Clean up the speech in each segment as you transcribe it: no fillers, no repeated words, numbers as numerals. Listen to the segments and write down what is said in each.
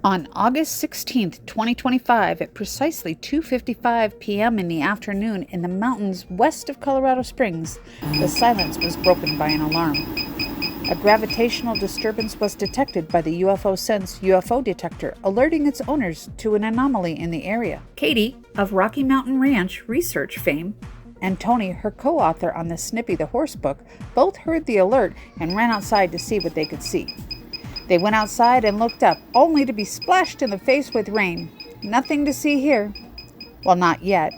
On August 16th, 2025, at precisely 2:55 p.m. in the afternoon in the mountains west of Colorado Springs, the silence was broken by an alarm. A gravitational disturbance was detected by the UFO-Sense UFO detector, alerting its owners to an anomaly in the area. Katie, of Rocky Mountain Ranch research fame, and Tony, her co-author on the Snippy the Horse book, both heard the alert and ran outside to see what they could see. They went outside and looked up, only to be splashed in the face with rain. Nothing to see here. Well, not yet.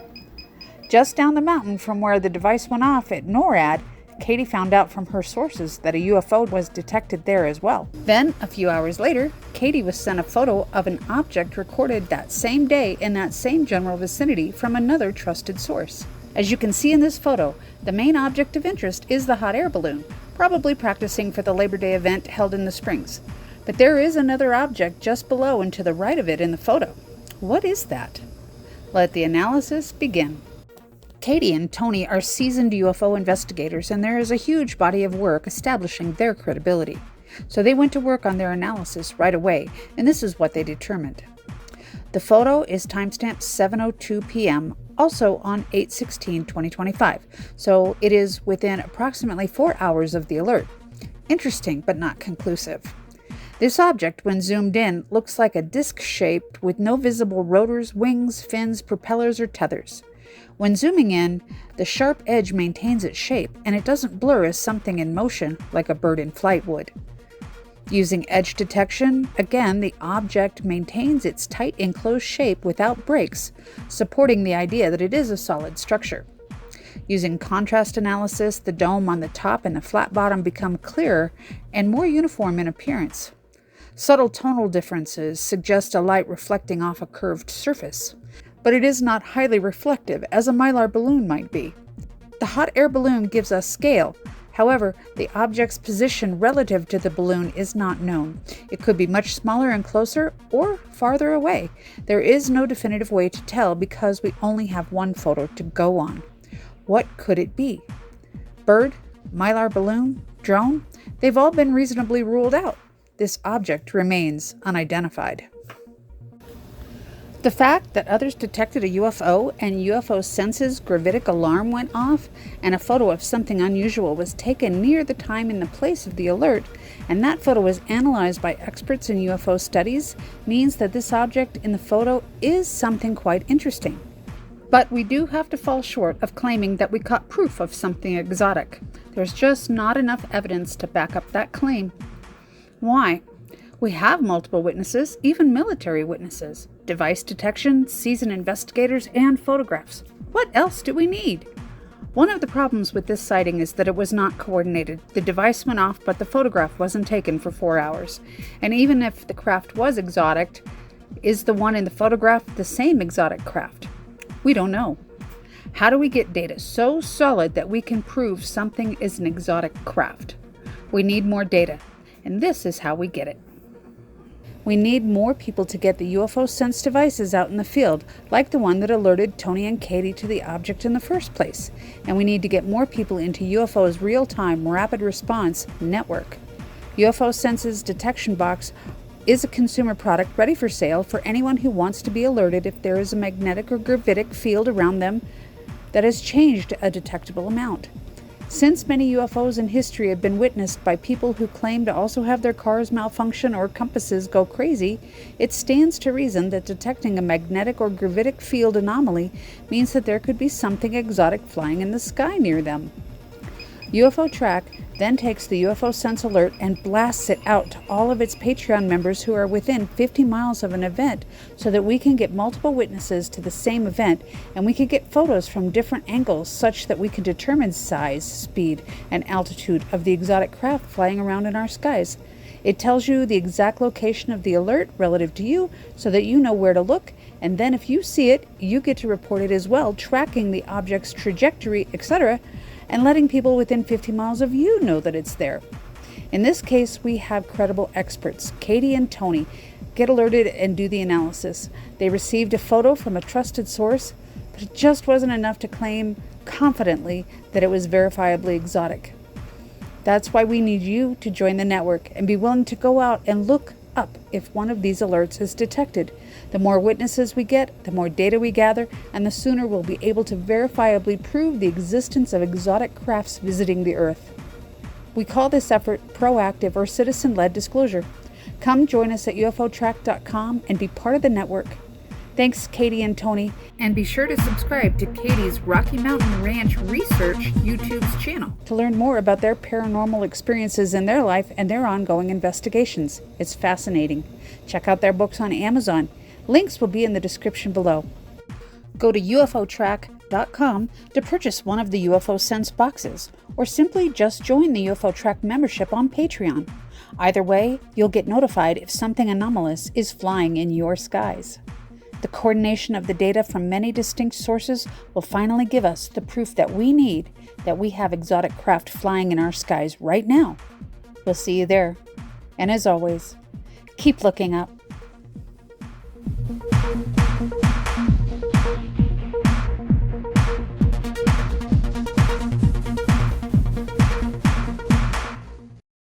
Just down the mountain from where the device went off at NORAD, Katie found out from her sources that a UFO was detected there as well. Then, a few hours later, Katie was sent a photo of an object recorded that same day in that same general vicinity from another trusted source. As you can see in this photo, the main object of interest is the hot air balloon, probably practicing for the Labor Day event held in the Springs. But there is another object just below and to the right of it in the photo. What is that? Let the analysis begin. Katie and Tony are seasoned UFO investigators, and there is a huge body of work establishing their credibility. So they went to work on their analysis right away, and this is what they determined. The photo is timestamped 7:02 p.m., also on 8/16/2025, so it is within approximately 4 hours of the alert. Interesting, but not conclusive. This object, when zoomed in, looks like a disc shape with no visible rotors, wings, fins, propellers, or tethers. When zooming in, the sharp edge maintains its shape, and it doesn't blur as something in motion like a bird in flight would. Using edge detection, again, the object maintains its tight enclosed shape without breaks, supporting the idea that it is a solid structure. Using contrast analysis, the dome on the top and the flat bottom become clearer and more uniform in appearance. Subtle tonal differences suggest a light reflecting off a curved surface, but it is not highly reflective as a mylar balloon might be. The hot air balloon gives us scale. However, the object's position relative to the balloon is not known. It could be much smaller and closer, or farther away. There is no definitive way to tell because we only have one photo to go on. What could it be? Bird? Mylar balloon? Drone? They've all been reasonably ruled out. This object remains unidentified. The fact that others detected a UFO and UFO-Sense's gravitic alarm went off and a photo of something unusual was taken near the time and the place of the alert, and that photo was analyzed by experts in UFO studies, means that this object in the photo is something quite interesting. But we do have to fall short of claiming that we caught proof of something exotic. There's just not enough evidence to back up that claim. Why? We have multiple witnesses, even military witnesses, device detection, seasoned investigators, and photographs. What else do we need? One of the problems with this sighting is that it was not coordinated. The device went off, but the photograph wasn't taken for 4 hours. And even if the craft was exotic, is the one in the photograph the same exotic craft? We don't know. How do we get data so solid that we can prove something is an exotic craft? We need more data. And this is how we get it. We need more people to get the UFO-Sense devices out in the field, like the one that alerted Tony and Katie to the object in the first place. And we need to get more people into UFO's real-time rapid response network. UFO-Sense's detection box is a consumer product ready for sale for anyone who wants to be alerted if there is a magnetic or gravitic field around them that has changed a detectable amount. Since many UFOs in history have been witnessed by people who claim to also have their cars malfunction or compasses go crazy, it stands to reason that detecting a magnetic or gravitic field anomaly means that there could be something exotic flying in the sky near them. UFO-Track then takes the UFO-Sense alert and blasts it out to all of its Patreon members who are within 50 miles of an event so that we can get multiple witnesses to the same event, and we can get photos from different angles such that we can determine size, speed, and altitude of the exotic craft flying around in our skies. It tells you the exact location of the alert relative to you so that you know where to look, and then if you see it, you get to report it as well, tracking the object's trajectory, etc., and letting people within 50 miles of you know that it's there. In this case, we have credible experts. Katie and Tony get alerted and do the analysis. They received a photo from a trusted source, but it just wasn't enough to claim confidently that it was verifiably exotic. That's why we need you to join the network and be willing to go out and look up if one of these alerts is detected. The more witnesses we get, the more data we gather, and the sooner we'll be able to verifiably prove the existence of exotic crafts visiting the Earth. We call this effort proactive or citizen-led disclosure. Come join us at UFO-Track.com and be part of the network. Thanks, Katie and Tony, and be sure to subscribe to Katie's Rocky Mountain Ranch Research YouTube's channel to learn more about their paranormal experiences in their life and their ongoing investigations. It's fascinating. Check out their books on Amazon. Links will be in the description below. Go to UFO-Track.com to purchase one of the UFO-Sense boxes, or simply just join the UFO-Track membership on Patreon. Either way, you'll get notified if something anomalous is flying in your skies. The coordination of the data from many distinct sources will finally give us the proof that we need that we have exotic craft flying in our skies right now. We'll see you there. And as always, keep looking up.